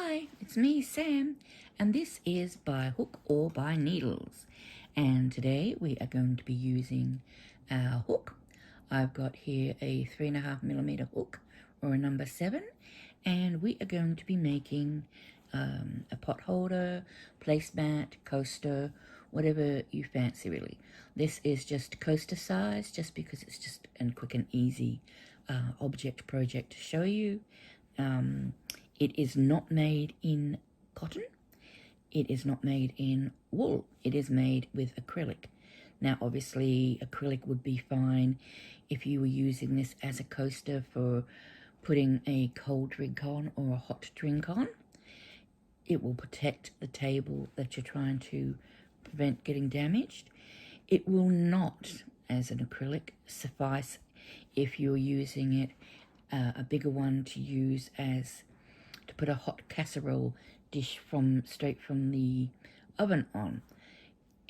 Hi, it's me, Sam, and this is By Hook or By Needles. And today we are going to be using our hook. I've got here a 3.5mm hook, or a number 7, and we are going to be making a pot holder, placemat, coaster, whatever you fancy really. This is just coaster size, just because it's just a quick and easy object project to show you. It is not made in cotton. It is not made in wool. It is made with acrylic. Now, obviously, acrylic would be fine if you were using this as a coaster for putting a cold drink on or a hot drink on. It will protect the table that you're trying to prevent getting damaged. It will not, as an acrylic, suffice if you're using it, a bigger one to use as to put a hot casserole dish straight from the oven on.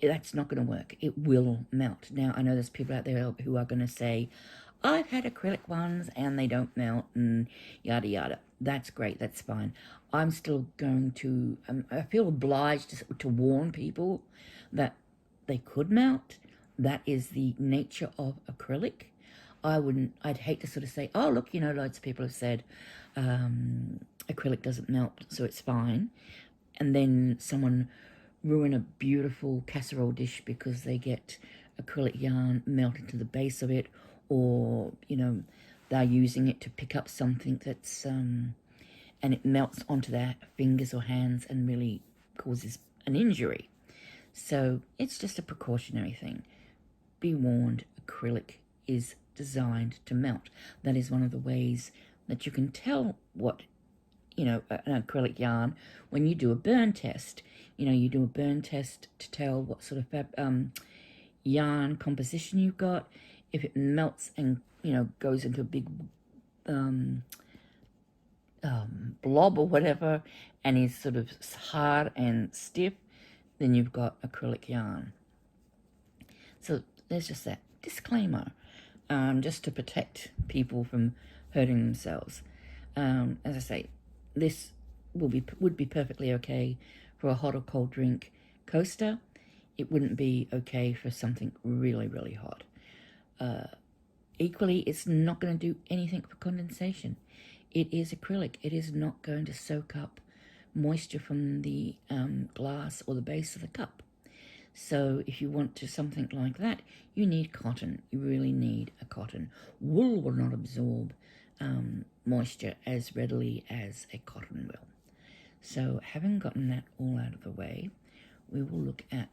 That's not going to work. It will melt. Now, I know there's people out there who are going to say, I've had acrylic ones and they don't melt and yada yada. That's great. That's fine. I'm still going to, I feel obliged to warn people that they could melt. That is the nature of acrylic. I'd hate to sort of say, oh, look, loads of people have said acrylic doesn't melt, so it's fine. And then someone ruin a beautiful casserole dish because they get acrylic yarn melted to the base of it, or, they're using it to pick up something that's, and it melts onto their fingers or hands and really causes an injury. So it's just a precautionary thing. Be warned, acrylic is designed to melt. That is one of the ways that you can tell what, an acrylic yarn when you do a burn test. You do a burn test to tell what sort of yarn composition you've got. If it melts and, goes into a big blob or whatever and is sort of hard and stiff, then you've got acrylic yarn. So there's just that disclaimer, just to protect people from hurting themselves. As I say, this would be perfectly okay for a hot or cold drink coaster. It wouldn't be okay for something really, really hot. Equally, it's not going to do anything for condensation. It is acrylic. It is not going to soak up moisture from the glass or the base of the cup. So if you want to something like that, you need cotton. You really need a cotton. Wool will not absorb moisture as readily as a cotton will. So having gotten that all out of the way, we will look at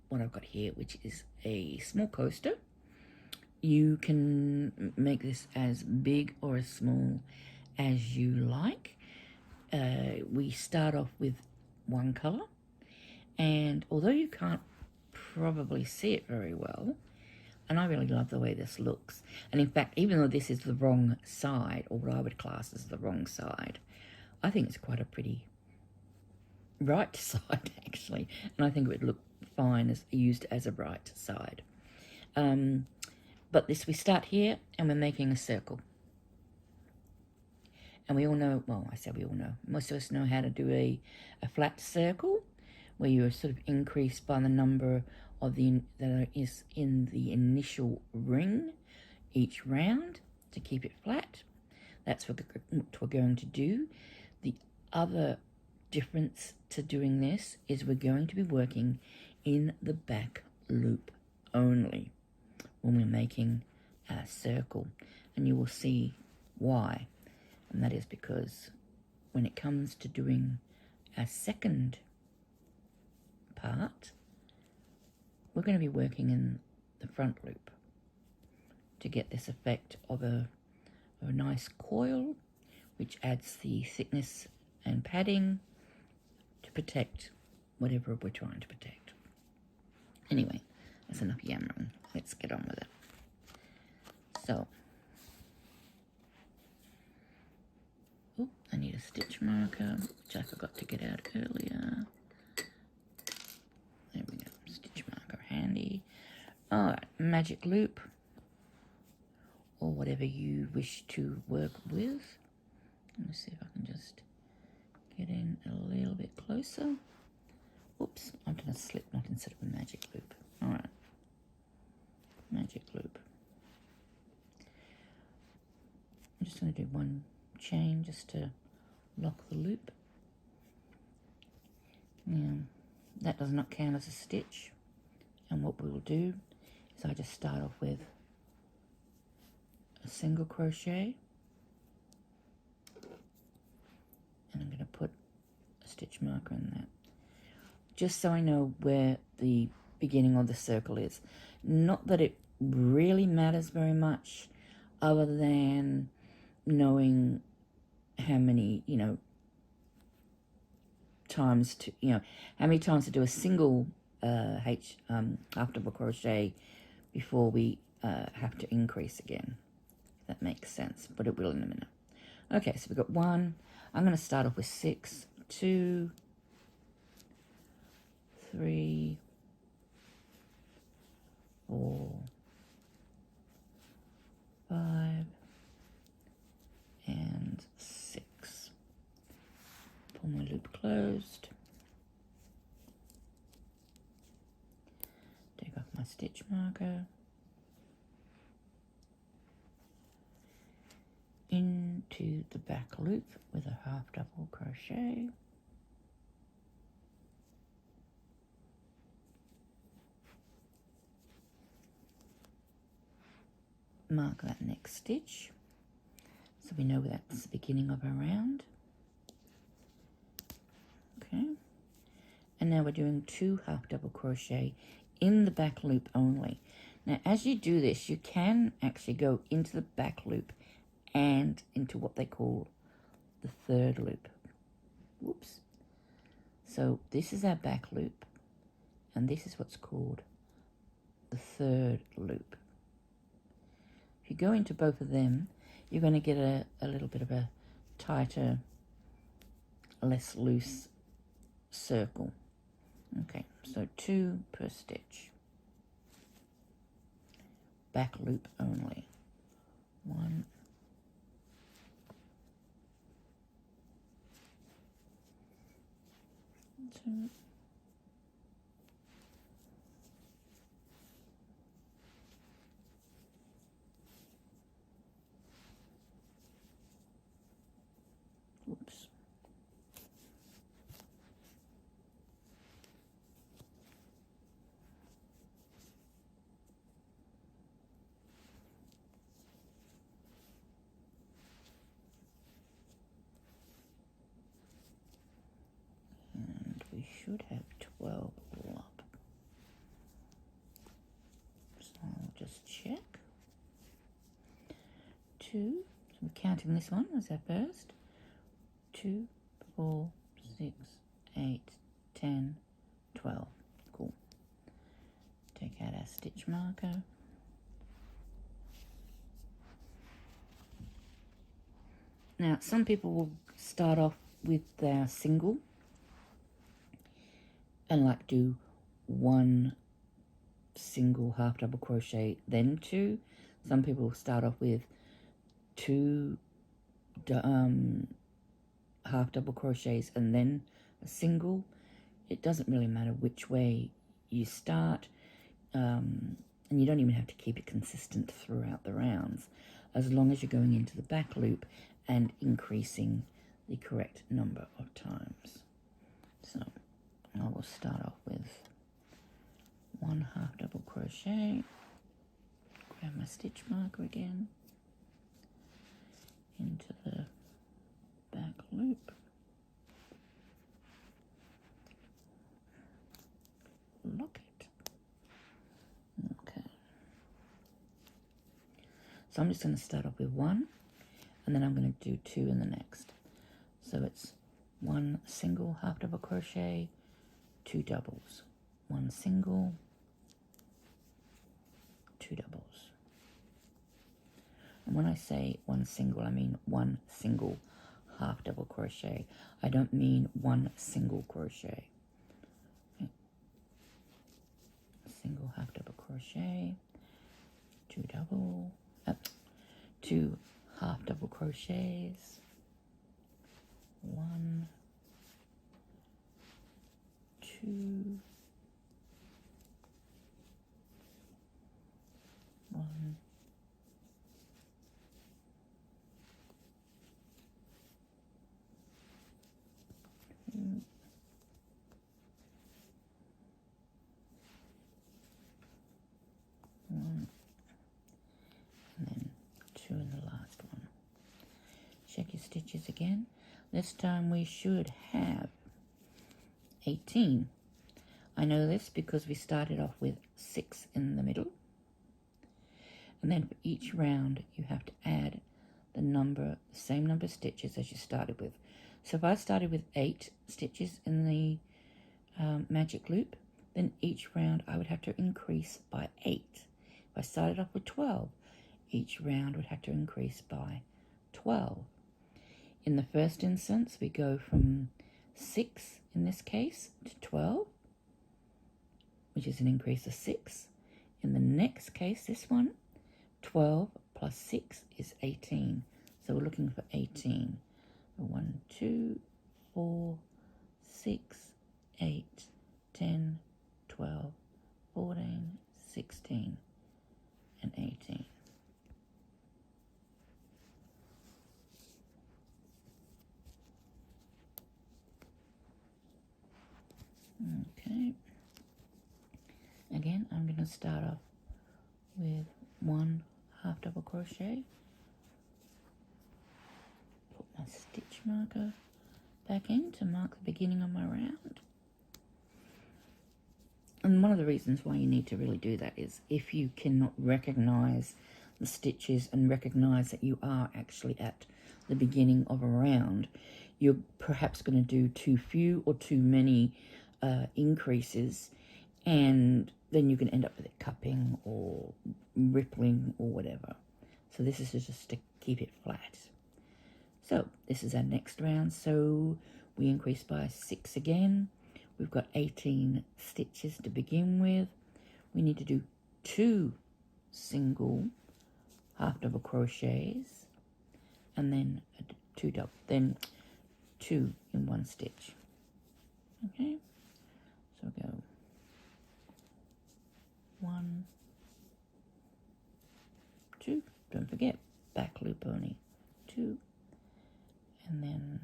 what I've got here, which is a small coaster. You can make this as big or as small as you like. We start off with one color, and although you can't probably see it very well, and I really love the way this looks, and in fact, even though this is the wrong side, or what I would class as the wrong side, I think it's quite a pretty right side actually, and I think it would look fine as used as a right side. But we start here and we're making a circle. And we all know, well, I say we all know, most of us know how to do a flat circle, where you are sort of increased by the number of that is in the initial ring each round to keep it flat. That's what we're going to do. The other difference to doing this is we're going to be working in the back loop only when we're making a circle, and you will see why. And that is because when it comes to doing a second part, we're going to be working in the front loop to get this effect of a nice coil, which adds the thickness and padding to protect whatever we're trying to protect. Anyway, that's enough yammering. Let's get on with it. So, I need a stitch marker, which I forgot to get out earlier. There we go, stitch marker handy. All right, magic loop, or whatever you wish to work with. Let me see if I can just get in a a little bit closer. Oops, I've done a slip knot instead of a magic loop. All right, magic loop. I'm just going to do one chain just to lock the loop. Now, that does not count as a stitch. And what we will do is I just start off with a single crochet. And I'm going to put a stitch marker in that. Just so I know where the beginning of the circle is. Not that it really matters very much, other than knowing how many, times to, how many times to do a single half double crochet before we have to increase again. If that makes sense, but it will in a minute. Okay, so we've got 1. I'm going to start off with 6, 2, 3, 4, 5, and 6. Pull my loop closed. Take off my stitch marker. Into the back loop with a half double crochet. Mark that next stitch so we know that's the beginning of our round. Okay, and now we're doing 2 half double crochet in the back loop only. Now as you do this, you can actually go into the back loop and into what they call the third loop. Whoops. So this is our back loop, and this is what's called the third loop. If you go into both of them, you're going to get a little bit of a tighter, less loose circle. Okay, so 2 per stitch. Back loop only. 1, 2, oops. And we should have 12 all up. So I'll just check. 2, so we're counting this one as our first. 2, 4, 6, 8, 10, 12. Cool. Take out our stitch marker. Now, some people will start off with their single and like do 1 single half double crochet, then 2. Some people will start off with 2 half double crochets and then a single. It doesn't really matter which way you start, and you don't even have to keep it consistent throughout the rounds, as long as you're going into the back loop and increasing the correct number of times. So I will start off with 1 half double crochet, grab my stitch marker again, into the back loop, lock it. Okay, so I'm just going to start off with 1, and then I'm going to do 2 in the next. So it's 1 single half double crochet, 2 doubles, 1 single, 2 doubles. And when I say 1 single, I mean 1 single half double crochet. I don't mean 1 single crochet. Okay. Single half double crochet, 2 half double crochets, 1 Check your stitches again. This time we should have 18. I know this because we started off with 6 in the middle. And then for each round you have to add the same number of stitches as you started with. So if I started with 8 stitches in the magic loop, then each round I would have to increase by 8. If I started off with 12, each round would have to increase by 12. In the first instance, we go from 6 in this case to 12, which is an increase of 6. In the next case, this one, 12 plus 6 is 18. So we're looking for 18. 1, 2, 4, 6, 8, 10, 12, 14, 16, and 18. Okay. Again, I'm going to start off with 1 half double crochet. Put my stitch marker back in to mark the beginning of my round. And one of the reasons why you need to really do that is if you cannot recognize the stitches and recognize that you are actually at the beginning of a round, you're perhaps going to do too few or too many increases, and then you can end up with it cupping or rippling or whatever. So this is just to keep it flat. So this is our next round. So we increase by 6 again. We've got 18 stitches to begin with. We need to do 2 single half double crochets and then 2 in 1 stitch. Okay, so go 1, 2, don't forget back loop only, 2, and then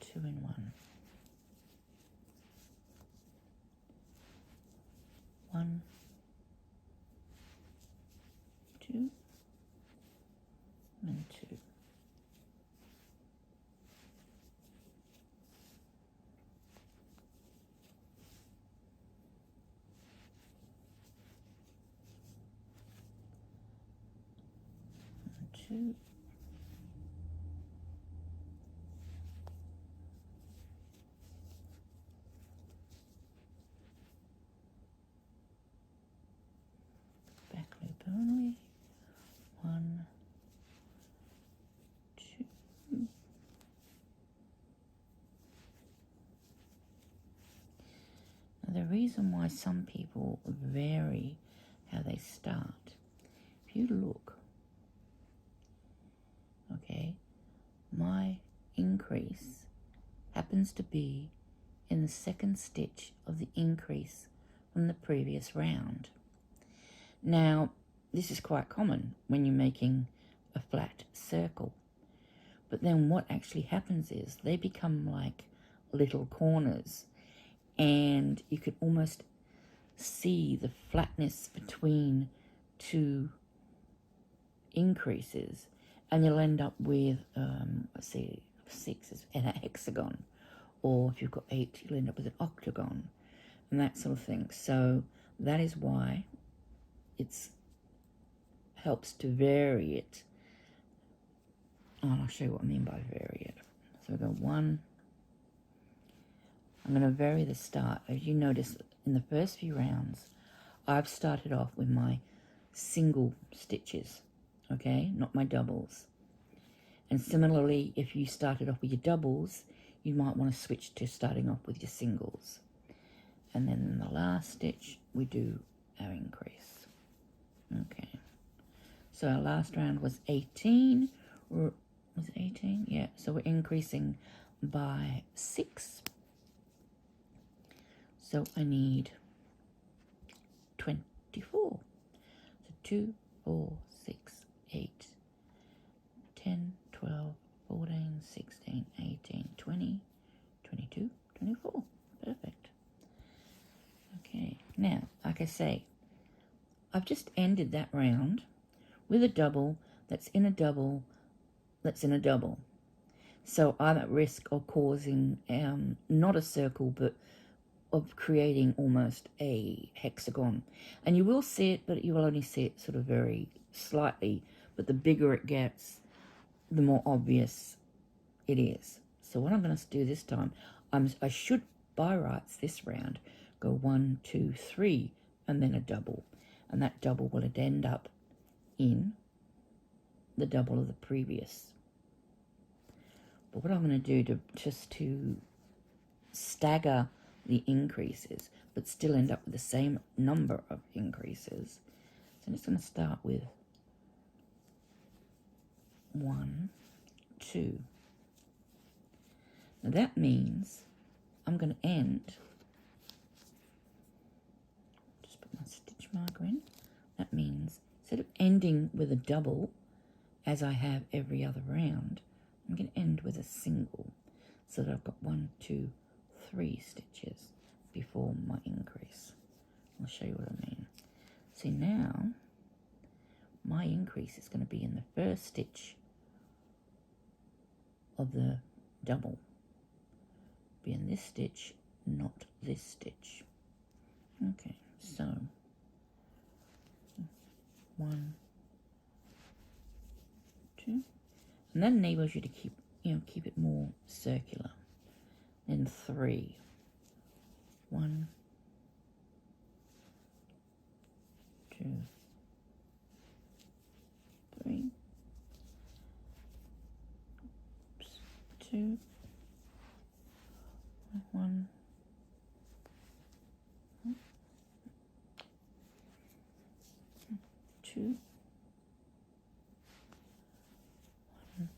2 in 1. 1, 2, and 2. And 2. Back loop only, 1, 2. Now the reason why some people vary how they start, if you look, okay, my increase happens to be in the second stitch of the increase from the previous round. Now, this is quite common when you're making a flat circle, but then what actually happens is they become like little corners, and you can almost see the flatness between 2 increases, and you'll end up with, let's see, 6 is a hexagon, or if you've got 8, you'll end up with an octagon, and that sort of thing. So that is why it helps to vary it. Oh, I'll show you what I mean by vary it. So we go 1. I'm going to vary the start. As you notice, in the first few rounds, I've started off with my single stitches, okay, not my doubles. And similarly, if you started off with your doubles, you might want to switch to starting off with your singles. And then in the last stitch, we do our increase. Okay. So our last round was 18. Was it 18? Yeah. So we're increasing by 6. So I need 24. So 2, 4, 6, 8, 10, 12, 14, 16, 18, 20, 22, 24. Perfect. Okay. Now, like I say, I've just ended that round with a double that's in a double that's in a double. So I'm at risk of causing not a circle, but of creating almost a hexagon. And you will see it, but you will only see it sort of very slightly. But the bigger it gets, the more obvious it is. So what I'm going to do this time, I should by rights this round go 1, 2, 3, and then a double. And that double will end up in the double of the previous. But what I'm going to do to stagger the increases, but still end up with the same number of increases. So I'm just going to start with 1, 2. Now that means I'm going to end, just put my stitch marker in, that means instead of ending with a double, as I have every other round, I'm going to end with a single, so that I've got 1, 2, 3 stitches before my increase. I'll show you what I mean. See, now my increase is going to be in the first stitch of the double. Be in this stitch, not this stitch. Okay, so 1, 2, and that enables you to keep it more circular. Then 3, 1, 2, 3, 2, 1, 2, 1,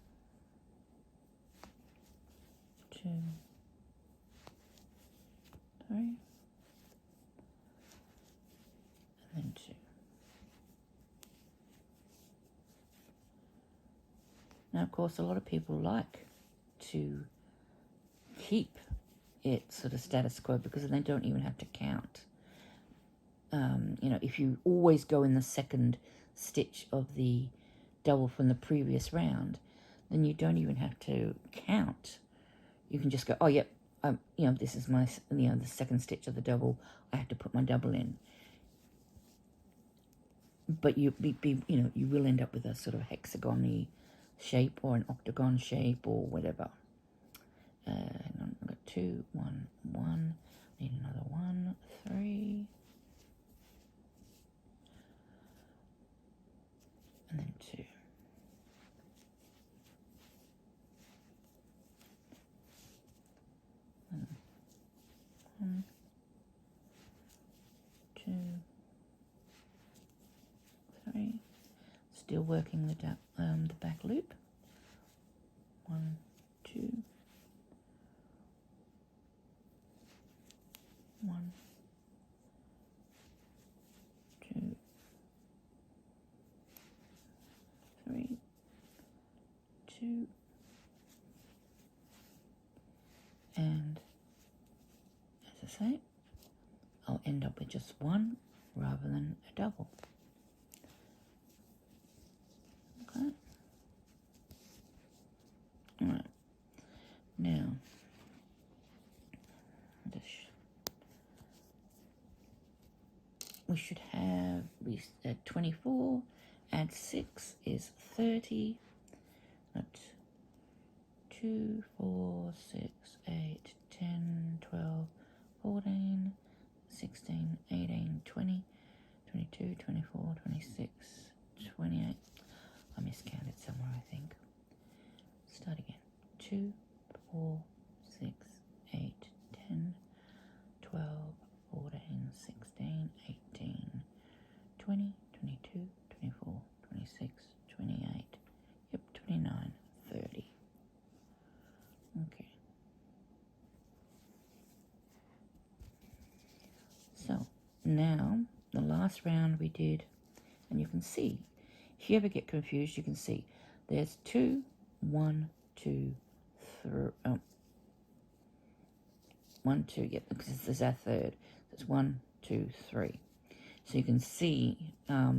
2, 3, and then 2. Now, of course, a lot of people like to keep it sort of status quo because they don't even have to count. If you always go in the second stitch of the double from the previous round, then you don't even have to count. You can just go, oh, yep, this is my, the second stitch of the double. I have to put my double in. But you will end up with a sort of hexagon-y shape or an octagon shape or whatever. Hang on, I've got 2, 1, 1. Need another 1, 3. And then 2. And 1, 2, 3. Still working the back loop. 1, 2, 1, 2, 3, 2, and as I say, I'll end up with just 1 rather than a double. Okay. All right. Now, we should have 24, add 6 is 30. That's 2, 4, 6, 8, 10, 12, 14, 16, 18, 20, 22, 24, 26, 28. I miscounted somewhere, I think. Start again. 2, 4, 6, 8, 10, 12, 14, 16, 18, 20, 22, 24, 26, 28. Yep, 29, 30. Okay. So now the last round we did, and you can see, if you ever get confused, you can see there's 2, 1, 2, 3. Oh, 1, 2. Yep, because this is our third. So it's 1, 2, 3. So you can see how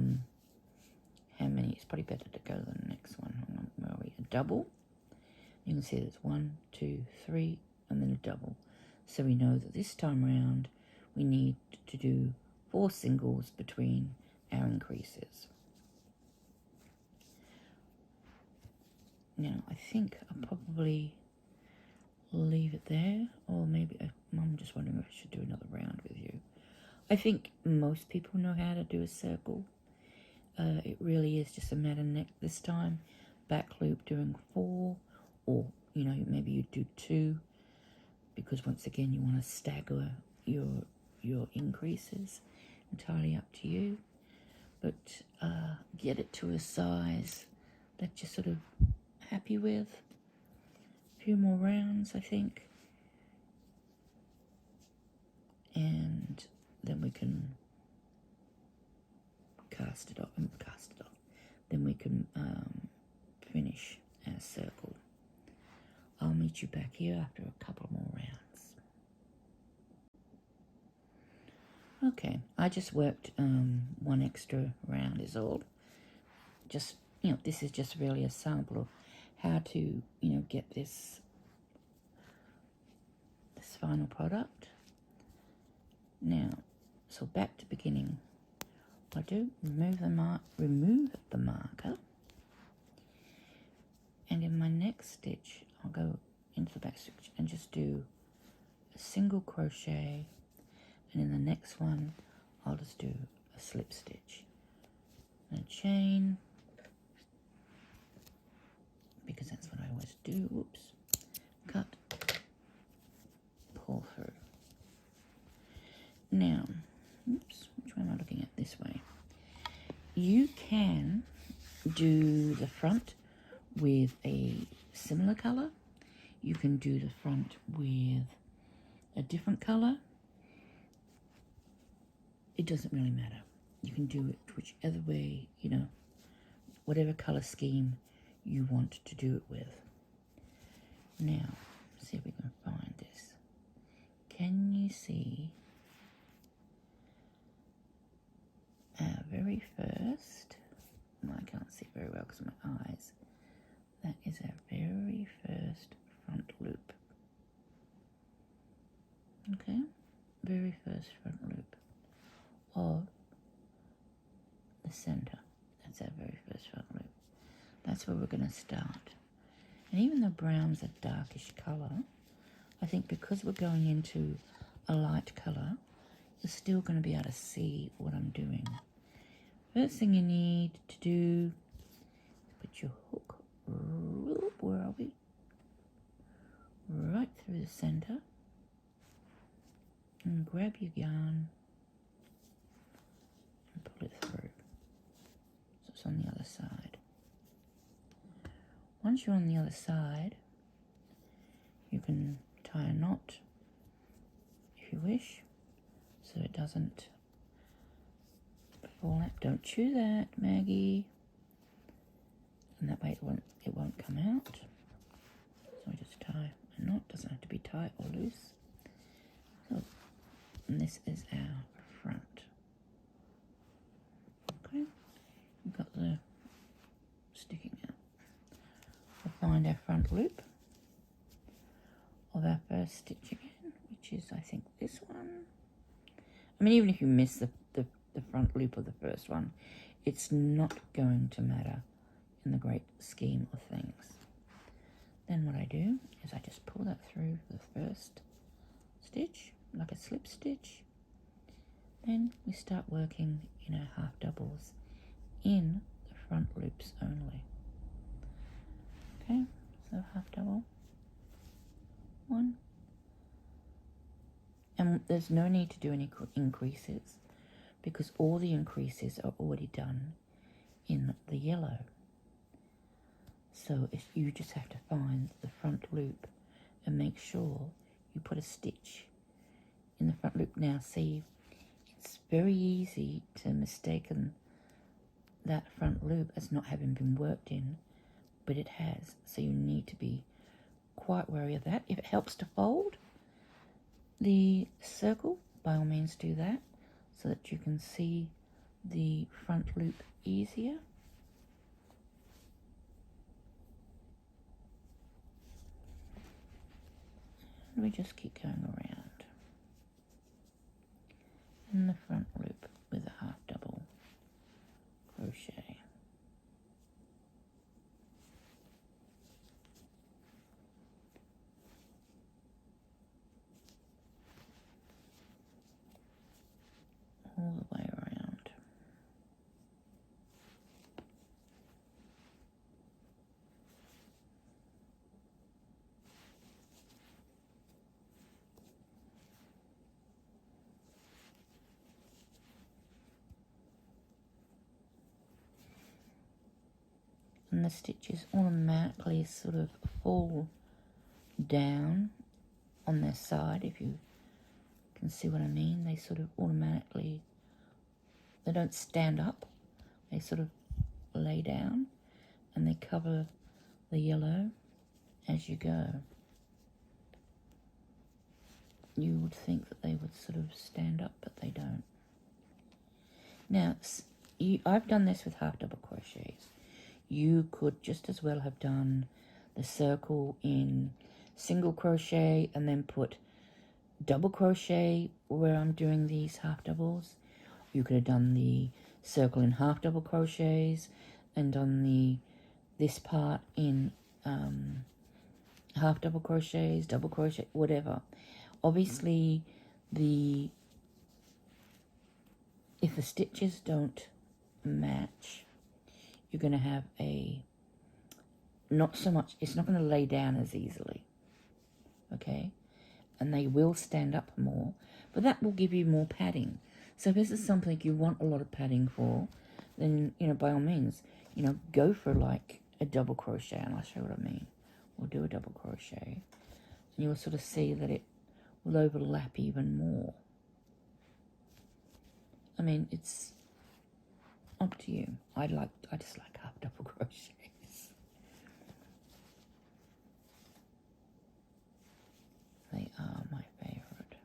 many. It's probably better to go to the next one. Hang on, where are we? A double. You can see there's 1, 2, 3, and then a double. So we know that this time around we need to do 4 singles between our increases. Now I think I'll probably leave it there, or maybe I'm just wondering if I should do another round with you. I think most people know how to do a circle. It really is just a matter this time. Back loop doing 4, or maybe you do 2, because once again you want to stagger your increases. Entirely up to you, but get it to a size that you're sort of happy with. A few more rounds, I think, and then we can cast it off. Then we can finish our circle. I'll meet you back here after a couple more rounds. Okay, I just worked 1 extra round is all. Just, this is just really a sample of how to, get this final product. Now, so back to beginning. I do remove the marker, and in my next stitch I'll go into the back stitch and just do a single crochet, and in the next one I'll just do a slip stitch and a chain, because that's what I always do. Whoops. Cut, pull through. Now, oops, which way am I looking at? This way. You can do the front with a similar colour. You can do the front with a different colour. It doesn't really matter. You can do it whichever way, whatever colour scheme you want to do it with. Now, let's see if we can find this. Can you see our very first, I can't see very well because of my eyes. That is our very first front loop. Okay, very first front loop of the center. That's our very first front loop. That's where we're going to start. And even though brown's a darkish colour, I think because we're going into a light colour, you're still going to be able to see what I'm doing. First thing you need to do is put your hook, where are we? Right through the center, and grab your yarn and pull it through. So it's on the other side. Once you're on the other side, you can tie a knot if you wish, so it doesn't fall out. Don't chew that, Maggie. And that way it won't come out. So I just tie a knot. Doesn't have to be tight or loose. So, and this is our front. Okay, we've got the sticking out. We'll find our front loop of our first stitch again, which is, I think, this one. I mean, even if you miss the front loop of the first one, it's not going to matter in the great scheme of things. Then what I do is I just pull that through the first stitch, like a slip stitch. Then we start working in our half doubles in the front loops only. Okay, so half double, 1, and there's no need to do any increases because all the increases are already done in the yellow. So if you just have to find the front loop and make sure you put a stitch in the front loop. Now see, it's very easy to mistaken that front loop as not having been worked in, but it has, so you need to be quite wary of that. If it helps to fold the circle, by all means do that, so that you can see the front loop easier. we just keep going around in the front loop with a half double crochet. All the way around. And the stitches automatically sort of fall down on their side, if you can see what I mean. They sort of automatically, they don't stand up, they sort of lay down and they cover the yellow as you go. You would think that they would sort of stand up, but they don't. Now, I've done this with half double crochets. You could just as well have done the circle in single crochet and then put double crochet where I'm doing these half doubles. You could have done the circle in half double crochets and done this part in half double crochets, double crochet, whatever. Obviously, if the stitches don't match, you're going to have not so much, it's not going to lay down as easily, okay? And they will stand up more, but that will give you more padding. So if this is something you want a lot of padding for, then, by all means, go for like a double crochet, and I'll show you what I mean. We'll do a double crochet, and you'll sort of see that it will overlap even more. I mean, it's up to you. I just like half double crochets. They are my favorite.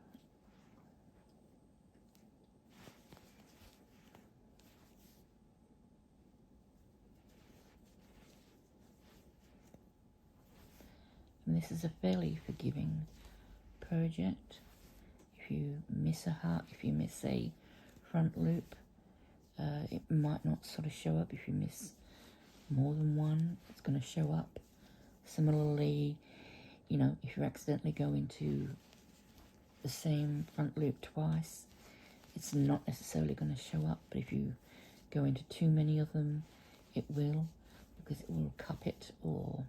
And this is a fairly forgiving project. If you miss a front loop, it might not sort of show up. If you miss more than one, it's going to show up. Similarly, if you accidentally go into the same front loop twice, it's not necessarily going to show up, but if you go into too many of them, it will, because it will cup it or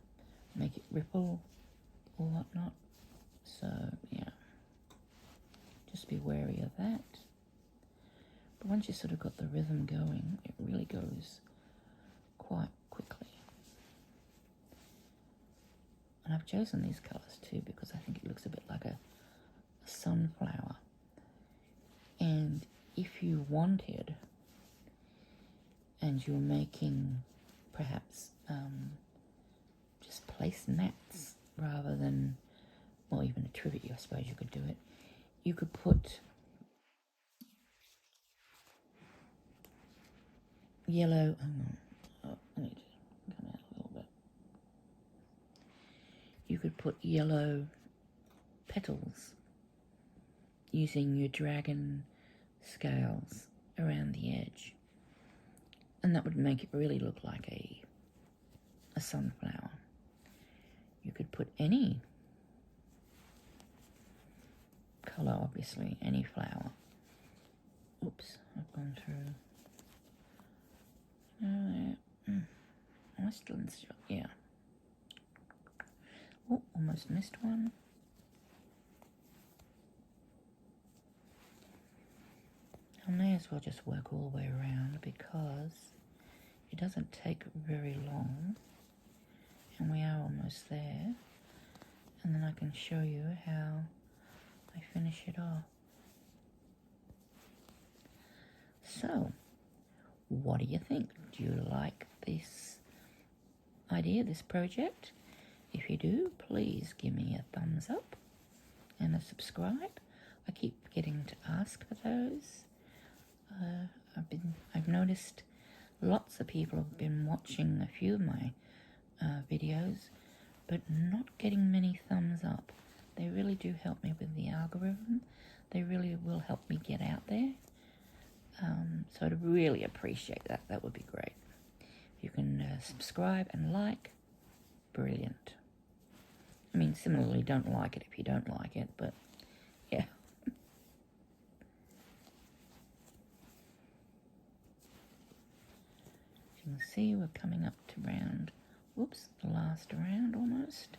make it ripple or whatnot. So, yeah, just be wary of that. But once you sort of got the rhythm going, it really goes quite quickly. And I've chosen these colours too because I think it looks a bit like a sunflower. And if you wanted, and you're making perhaps just placemats rather than, well, even a trivet, I suppose you could do it. You could put yellow, I need to come out a little bit. You could put yellow petals using your dragon scales around the edge, and that would make it really look like a sunflower. You could put any colour, obviously, any flower. Oops, I've gone through. Am I still in the shot? Yeah. Oh, almost missed one. I may as well just work all the way around because it doesn't take very long, and we are almost there, and then I can show you how I finish it off. So, what do you think? Do you like this idea, this project? If you do, please give me a thumbs up and a subscribe. I keep getting to ask for those. I've noticed lots of people have been watching a few of my videos, but not getting many thumbs up. They really do help me with the algorithm. They really will help me get out there. So I'd really appreciate that. That would be great. If you can subscribe and like, brilliant. I mean, similarly, don't like it if you don't like it, but yeah. As you can see, we're coming up to round, whoops, the last round almost.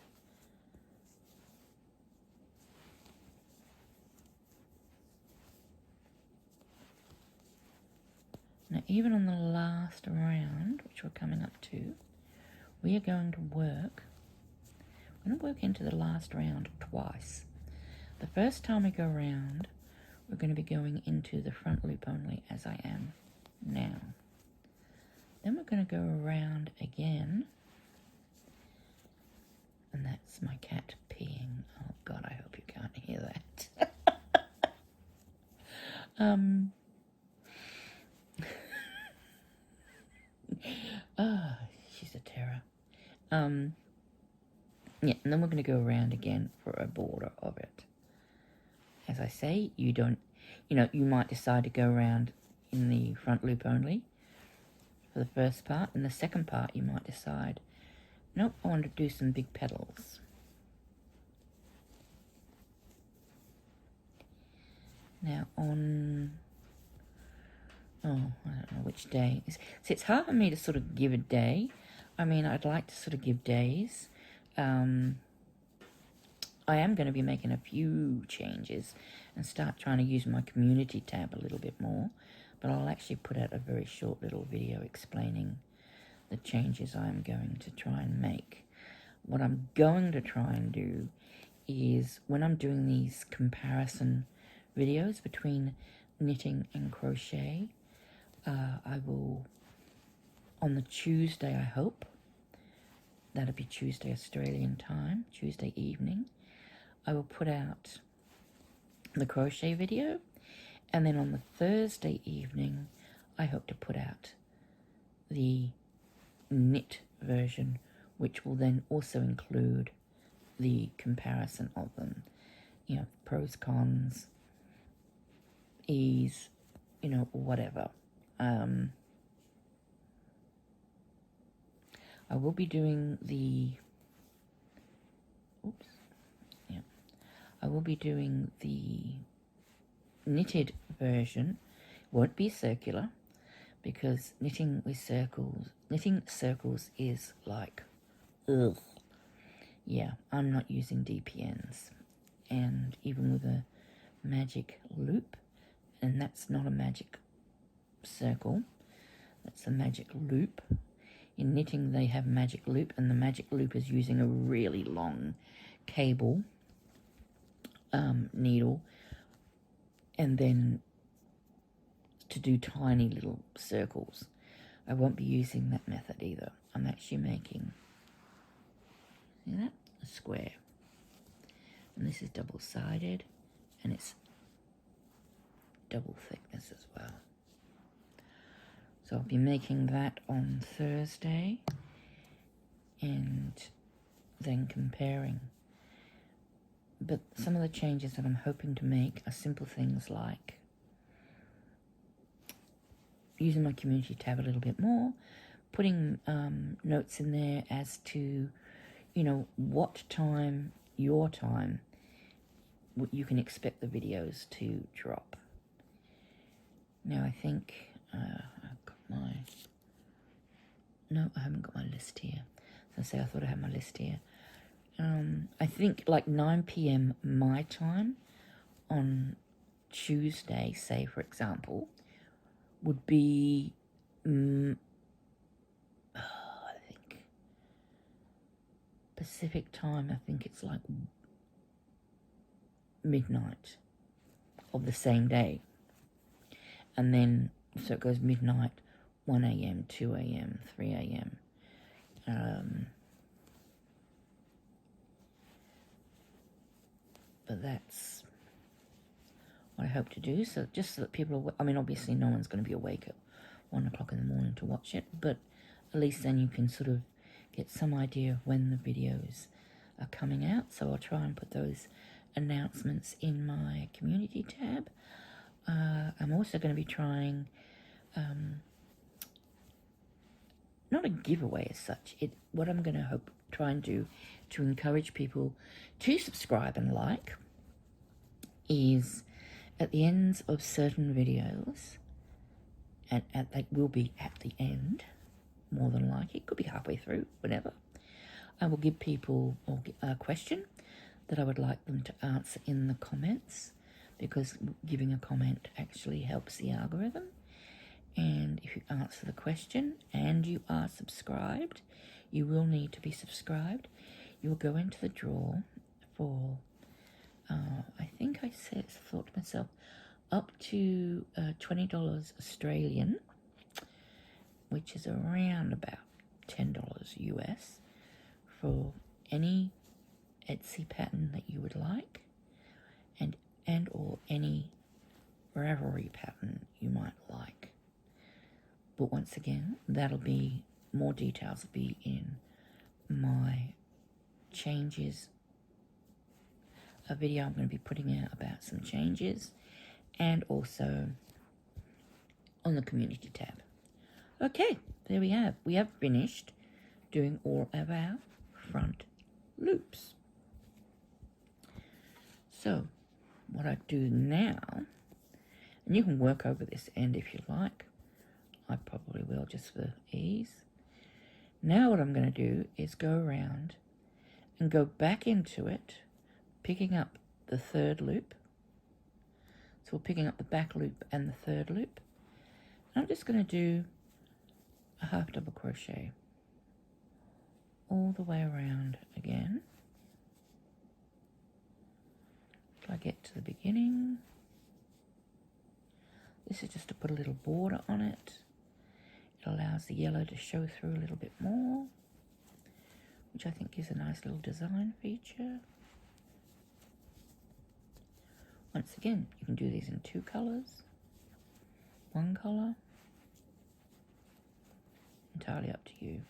Now, even on the last round, which we're coming up to, we are going to work, we're going to work into the last round twice. The first time we go around, we're going to be going into the front loop only as I am now. Then we're going to go around again, and that's my cat peeing. Oh God, I hope you can't hear that. She's a terror. Yeah, and then we're going to go around again for a border of it. As I say, you don't, you might decide to go around in the front loop only for the first part. In the second part, you might decide, nope, I want to do some big petals. Now on, I don't know which day. See, it's hard for me to sort of give a day. I mean, I'd like to sort of give days. I am going to be making a few changes and start trying to use my community tab a little bit more, but I'll actually put out a very short little video explaining the changes I'm going to try and make. What I'm going to try and do is, when I'm doing these comparison videos between knitting and crochet, I will, on the Tuesday, I hope, that'll be Tuesday Australian time, Tuesday evening, I will put out the crochet video, and then on the Thursday evening, I hope to put out the knit version, which will then also include the comparison of them, pros, cons, ease, whatever. I will be doing I will be doing the knitted version. It won't be circular, because knitting circles is like, ugh. Yeah, I'm not using DPNs. And even with a magic loop, and that's not a magic circle, that's a magic loop. In knitting, they have magic loop, and the magic loop is using a really long cable needle, and then to do tiny little circles. I won't be using that method either. I'm actually making, see that? A square. And this is double-sided, and it's double thickness as well. So I'll be making that on Thursday, and then comparing. But some of the changes that I'm hoping to make are simple things like using my community tab a little bit more, putting notes in there as to, what time, your time, you can expect the videos to drop. Now I think I've got my, no, I haven't got my list here. So I thought I had my list here. I think like 9 p.m. my time on Tuesday, say for example, would be, I think Pacific time, I think it's like midnight of the same day. And then, so it goes midnight, 1 a.m., 2 a.m., 3 a.m. But that's what I hope to do. So just so that people, obviously no one's going to be awake at 1 o'clock in the morning to watch it, but at least then you can sort of get some idea of when the videos are coming out, so I'll try and put those announcements in my community tab. I'm also going to be trying, not a giveaway as such, what I'm going to try and do to encourage people to subscribe and like is at the ends of certain videos, and they will be at the end, more than likely, it could be halfway through, whatever. I will give people a question that I would like them to answer in the comments, because giving a comment actually helps the algorithm. And if you answer the question and you are subscribed, you will need to be subscribed. You will go into the draw for, I think I thought to myself, up to $20 Australian, which is around about $10 US, for any Etsy pattern that you would like, and or any Ravelry pattern you might like. But once again, more details will be in my changes, a video I'm going to be putting out about some changes, and also on the community tab. Okay, there we have. We have finished doing all of our front loops. So what I do now, and you can work over this end if you like, I probably will just for ease. Now what I'm going to do is go around and go back into it, picking up the third loop. So we're picking up the back loop and the third loop. And I'm just going to do a half double crochet all the way around again till I get to the beginning. This is just to put a little border on it. It allows the yellow to show through a little bit more, which I think is a nice little design feature. Once again, you can do these in 2 colors, 1 color, entirely up to you.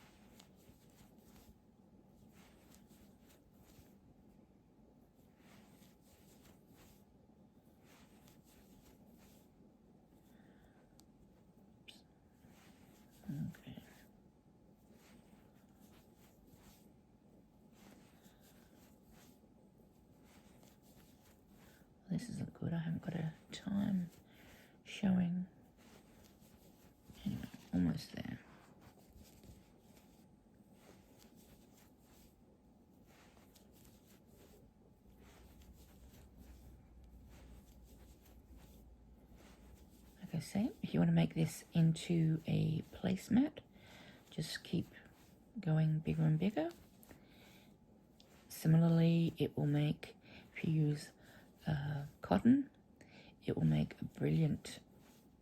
Okay. This isn't good. I haven't got a time showing. Anyway, almost there. Like I say, if you want to make this into a placemat, just keep going bigger and bigger. Similarly, it will make, if you use cotton, it will make a brilliant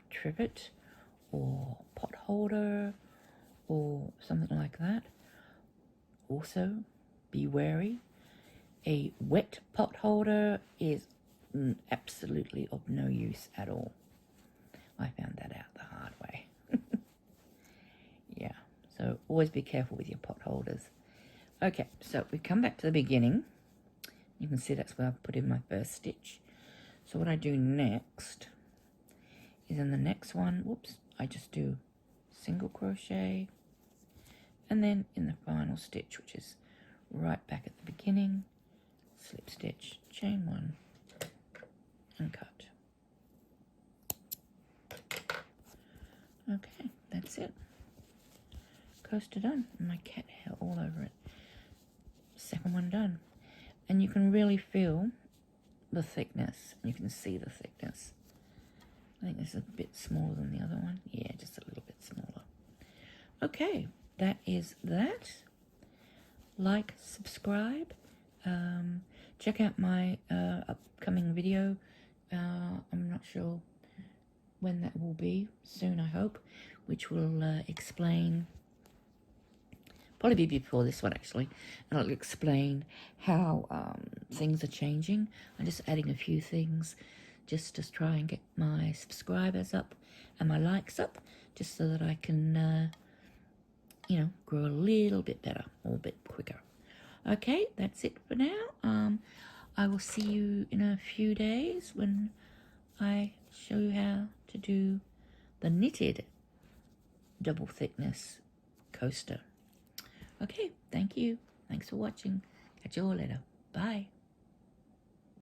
trivet or pot holder or something like that. Also, be wary, a wet pot holder is absolutely of no use at all. I found that out the hard way. Yeah, so always be careful with your pot holders. Okay, so we come back to the beginning. You can see that's where I put in my first stitch. So what I do next is in the next one, whoops, I just do single crochet, and then in the final stitch, which is right back at the beginning, slip stitch, chain 1, and cut. Okay, that's it. Coaster done, and my cat hair all over it. Second one done. And you can really feel the thickness. You can see the thickness. I think this is a bit smaller than the other one. Yeah, just a little bit smaller. Okay, that is that. Like, subscribe. Check out my upcoming video. I'm not sure when that will be. Soon, I hope. Which will explain... Probably be before this one, actually. And I'll explain how things are changing. I'm just adding a few things just to try and get my subscribers up and my likes up, just so that I can, grow a little bit better or a bit quicker. Okay, that's it for now. I will see you in a few days when I show you how to do the knitted double thickness coaster. Okay, thank you. Thanks for watching. Catch you all later. Bye.